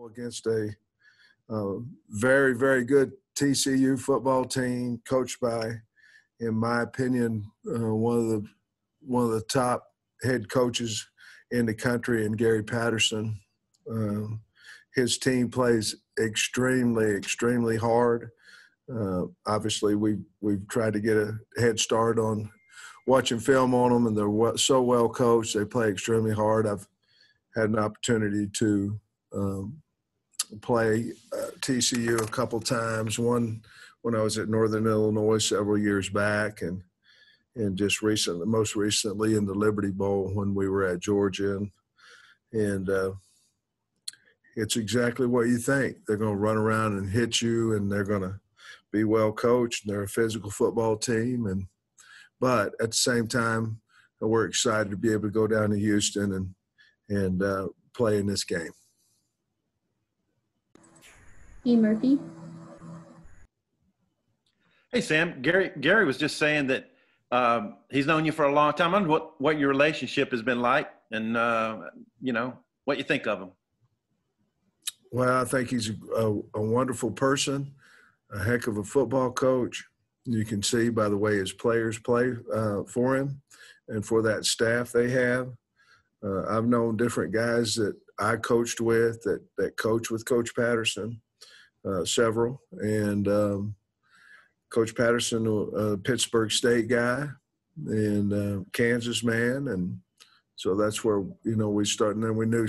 against a very, very good TCU football team coached by, in my opinion, one of the top head coaches in the country, in Gary Patterson. His team plays extremely, extremely hard. Obviously, we've tried to get a head start on watching film on them, and they're so well coached. They play extremely hard. I've had an opportunity to play TCU a couple times. One when I was at Northern Illinois several years back, and just recently, most recently in the Liberty Bowl when we were at Georgia. And it's exactly what you think. They're going to run around and hit you, and they're going to be well coached, and they're a physical football team. But at the same time, we're excited to be able to go down to Houston and play in this game. Ian Murphy. Hey, Sam. Gary was just saying that he's known you for a long time. I wonder what your relationship has been like, and what you think of him. Well, I think he's a wonderful person, a heck of a football coach. You can see by the way his players play for him and for that staff they have. I've known different guys that I coached with that coach with Coach Patterson, several. And Coach Patterson, a Pittsburgh State guy and Kansas man. And so that's where, we started. And then we knew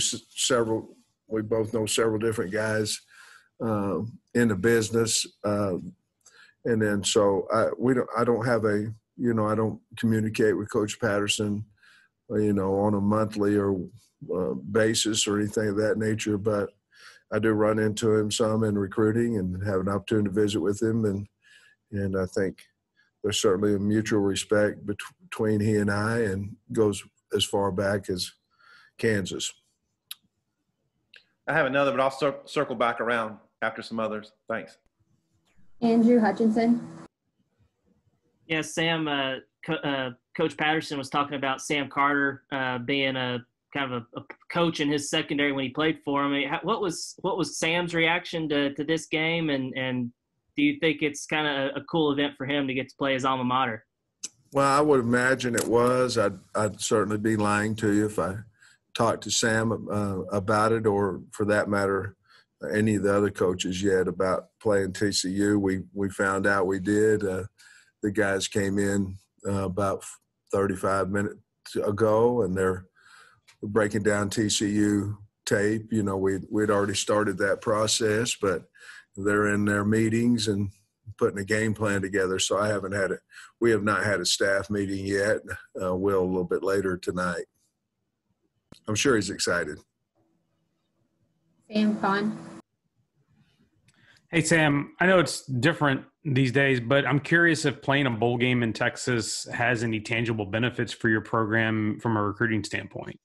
we both know several different guys in the business. And then so I don't have I don't communicate with Coach Patterson, on a monthly or basis or anything of that nature, but I do run into him some in recruiting and have an opportunity to visit with him. And I think there's certainly a mutual respect between he and I, and goes as far back as Kansas. I have another, but I'll circle back around after some others. Thanks. Andrew Hutchinson. Yeah, Sam, Coach Patterson was talking about Sam Carter being a kind of a coach in his secondary when he played for him. I mean, what was Sam's reaction to this game, and do you think it's kind of a cool event for him to get to play his alma mater? Well, I would imagine it was. I'd certainly be lying to you if I talked to Sam about it, or for that matter, any of the other coaches yet about playing TCU. We found out we did. The guys came in about 35 minutes ago, and they're breaking down TCU tape. We'd already started that process, but they're in their meetings and putting a game plan together. So we have not had a staff meeting yet. We'll a little bit later tonight. I'm sure he's excited. Sam Kahn. Hey, Sam, I know it's different these days, but I'm curious if playing a bowl game in Texas has any tangible benefits for your program from a recruiting standpoint.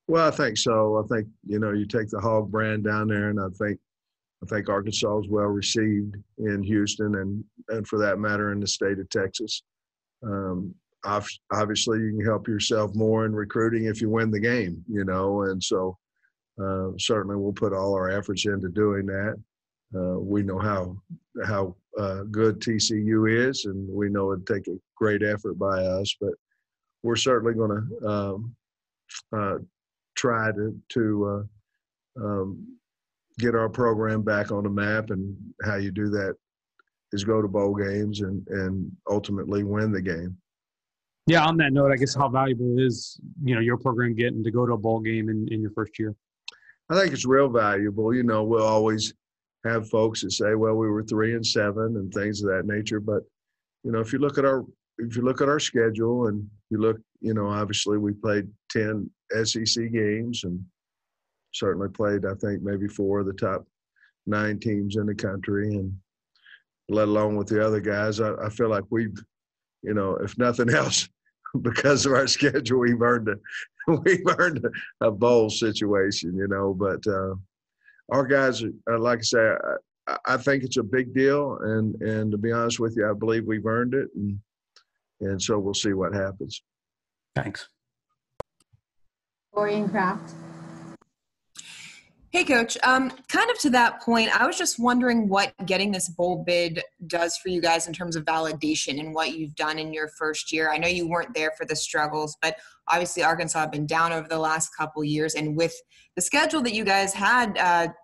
Well, I think so. I think, you take the Hog brand down there, and I think Arkansas is well received in Houston and for that matter in the state of Texas. Obviously you can help yourself more in recruiting if you win the game, and so certainly we'll put all our efforts into doing that. We know how good TCU is, and we know it'd take a great effort by us, but we're certainly going to try to get our program back on the map. And how you do that is go to bowl games and ultimately win the game. Yeah, on that note, I guess how valuable is, your program getting to go to a bowl game in your first year? I think it's real valuable. We'll always have folks that say, well, we were 3-7 and things of that nature. But, if you look at our schedule, and you look, obviously we played 10 SEC games and certainly played, I think, maybe 4 of the top 9 teams in the country, and let alone with the other guys. I feel like we've, if nothing else, because of our schedule, we've earned a bowl situation, but our guys, like I say, I think it's a big deal, and to be honest with you, I believe we've earned it, and so we'll see what happens. Thanks. Orion Kraft. Hey, Coach. Kind of to that point, I was just wondering what getting this bowl bid does for you guys in terms of validation and what you've done in your first year. I know you weren't there for the struggles, but obviously Arkansas have been down over the last couple years. And with the schedule that you guys had,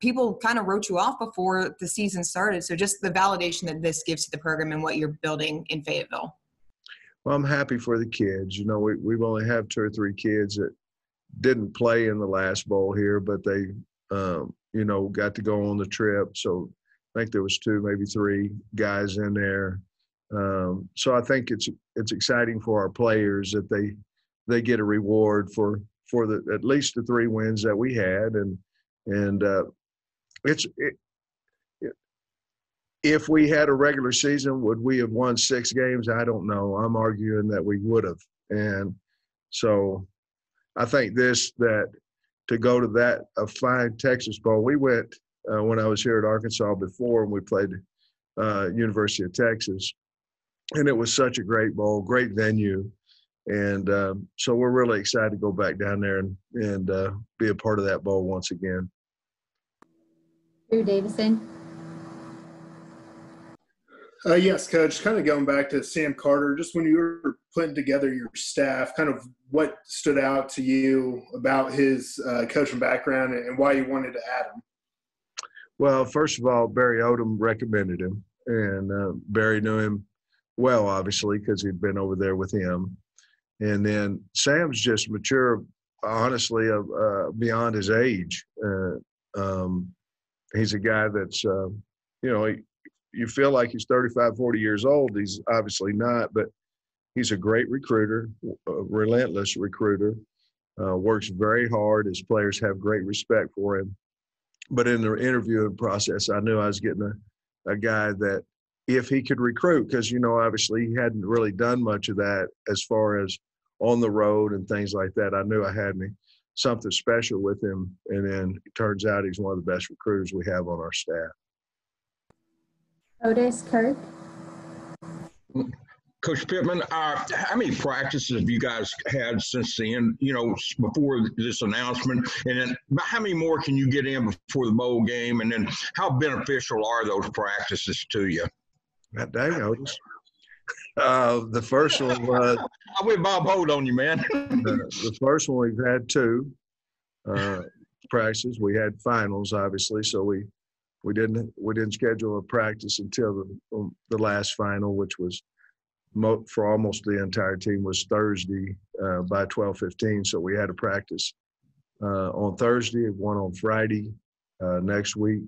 people kind of wrote you off before the season started. So just the validation that this gives to the program and what you're building in Fayetteville. Well, I'm happy for the kids. You know, we've only have 2 or 3 kids that didn't play in the last bowl here, but they, you know, got to go on the trip. So I think there was 2, maybe 3 guys in there. So I think it's exciting for our players that they get a reward for at least the 3 wins that we had, and if we had a regular season, would we have won 6 games? I don't know. I'm arguing that we would have, and so I think that to go to that a fine Texas Bowl. We went when I was here at Arkansas before, and we played University of Texas, and it was such a great bowl, great venue, and so we're really excited to go back down there and be a part of that bowl once again. Drew Davison. Yes, Coach. Kind of going back to Sam Carter, just when you were putting together your staff, kind of what stood out to you about his coaching background and why you wanted to add him? Well, first of all, Barry Odom recommended him, and Barry knew him well, obviously, because he'd been over there with him. And then Sam's just mature, honestly, beyond his age. He's a guy that's, you know, you feel like he's 35, 40 years old. He's obviously not, but he's a great recruiter, a relentless recruiter, works very hard. His players have great respect for him. But in the interviewing process, I knew I was getting a guy that if he could recruit, because, you know, obviously he hadn't really done much of that as far as on the road and things like that. I knew I had something special with him. And then it turns out he's one of the best recruiters we have on our staff. Otis Kirk. Coach Pittman, how many practices have you guys had since the end, you know, before this announcement? And then about how many more can you get in before the bowl game? And then how beneficial are those practices to you? God dang, Otis. The first one was – I went Bob Holt on you, man. The first one we've had 2 practices. We had finals, obviously, so we didn't schedule a practice until the last final, which was for almost the entire team was Thursday by 12:15. So we had a practice on Thursday, one on Friday. Next week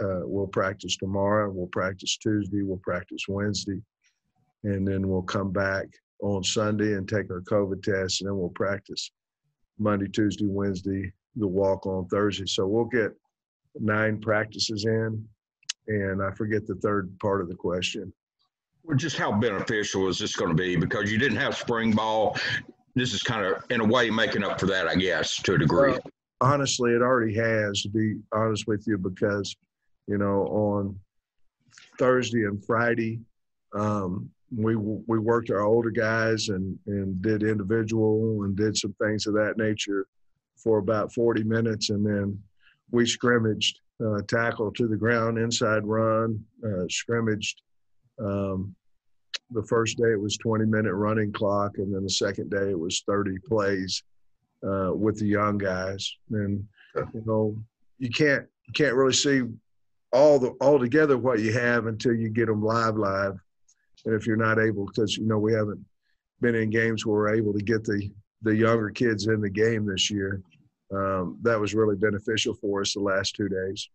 we'll practice tomorrow. We'll practice Tuesday. We'll practice Wednesday, and then we'll come back on Sunday and take our COVID test, and then we'll practice Monday, Tuesday, Wednesday, the walk on Thursday. So we'll get 9 practices in, and I forget the third part of the question. Well, just how beneficial is this going to be? Because you didn't have spring ball. This is kind of, in a way, making up for that, I guess, to a degree. Honestly, it already has, to be honest with you, because, you know, on Thursday and Friday, we worked our older guys and did individual and did some things of that nature for about 40 minutes, and then we scrimmaged, tackle to the ground, inside run, scrimmaged. The first day it was 20-minute running clock, and then the second day it was 30 plays with the young guys. And you know, you can't really see all together what you have until you get them live. And if you're not able, because you know we haven't been in games where we're able to get the younger kids in the game this year. That was really beneficial for us the last 2 days.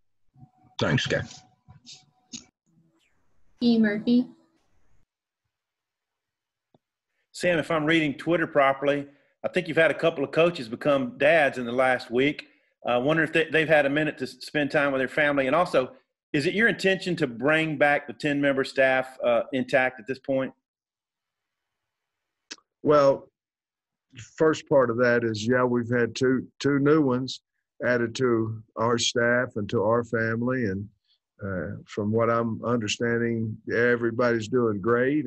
Thanks, Scott. E. Murphy. Sam, if I'm reading Twitter properly, I think you've had a couple of coaches become dads in the last week. I wonder if they've had a minute to spend time with their family. And also, is it your intention to bring back the 10-member staff intact at this point? Well, first part of that is, yeah, we've had two new ones added to our staff and to our family. And from what I'm understanding, everybody's doing great.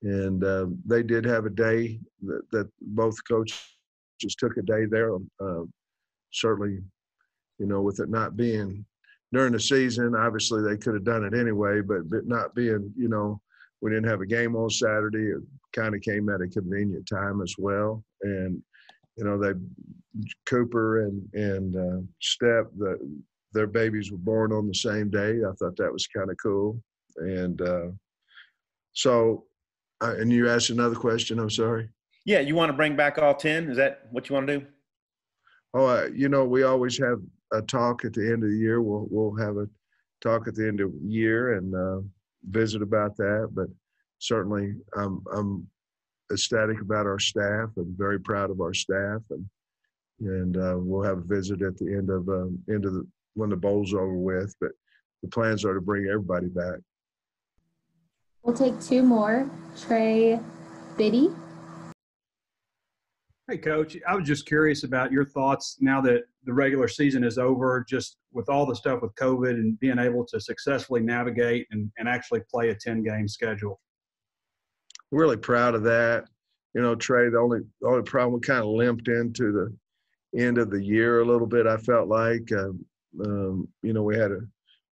And they did have a day that both coaches took a day there. Certainly with it not being during the season. Obviously, they could have done it anyway, but not being, we didn't have a game on Saturday. It kind of came at a convenient time as well. And, Cooper and Step, their babies were born on the same day. I thought that was kind of cool. And and you asked another question, I'm sorry. Yeah, you want to bring back all 10? Is that what you want to do? Oh, we always have a talk at the end of the year. We'll have a talk at the end of the year and visit about that. But certainly, I'm ecstatic about our staff and very proud of our staff. And we'll have a visit at the end of when the bowl's over with. But the plans are to bring everybody back. We'll take two more. Trey Biddy. Hey, Coach, I was just curious about your thoughts now that the regular season is over, just with all the stuff with COVID and being able to successfully navigate and actually play a 10-game schedule. Really proud of that. Trey, the only problem, we kind of limped into the end of the year a little bit, I felt like. We had a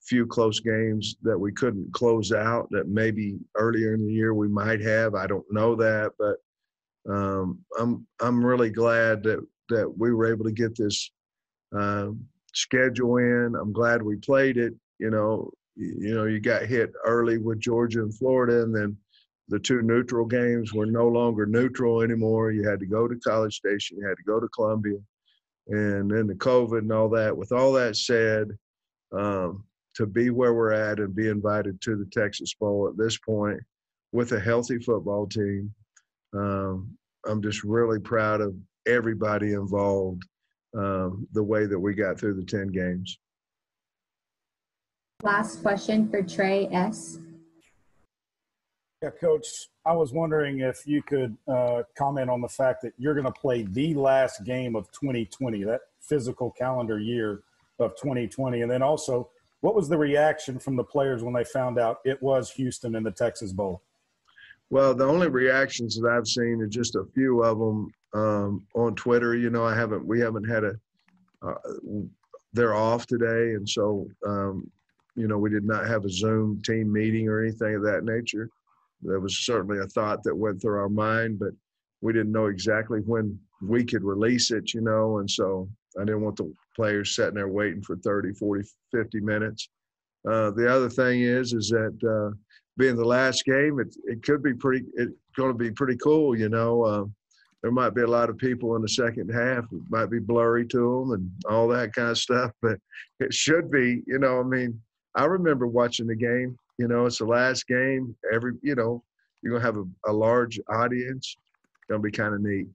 few close games that we couldn't close out that maybe earlier in the year we might have. I don't know that, but I'm really glad that we were able to get this schedule in. I'm glad we played it. You got hit early with Georgia and Florida, and then the two neutral games were no longer neutral anymore. You had to go to College Station, you had to go to Columbia, and then the COVID and all that. With all that said, to be where we're at and be invited to the Texas Bowl at this point with a healthy football team, I'm just really proud of everybody involved, the way that we got through the 10 games. Last question for Trey S. Yeah, Coach, I was wondering if you could comment on the fact that you're going to play the last game of 2020, that physical calendar year of 2020. And then also, what was the reaction from the players when they found out it was Houston in the Texas Bowl? Well, the only reactions that I've seen are just a few of them on Twitter. We haven't had they're off today. And so, we did not have a Zoom team meeting or anything of that nature. There was certainly a thought that went through our mind, but we didn't know exactly when we could release it, and so I didn't want the players sitting there waiting for 30, 40, 50 minutes. The other thing is that being the last game, it's going to be pretty cool, There might be a lot of people in the second half. It might be blurry to them and all that kind of stuff, but it should be, I remember watching the game. It's the last game. You're going to have a large audience. It's going to be kind of neat.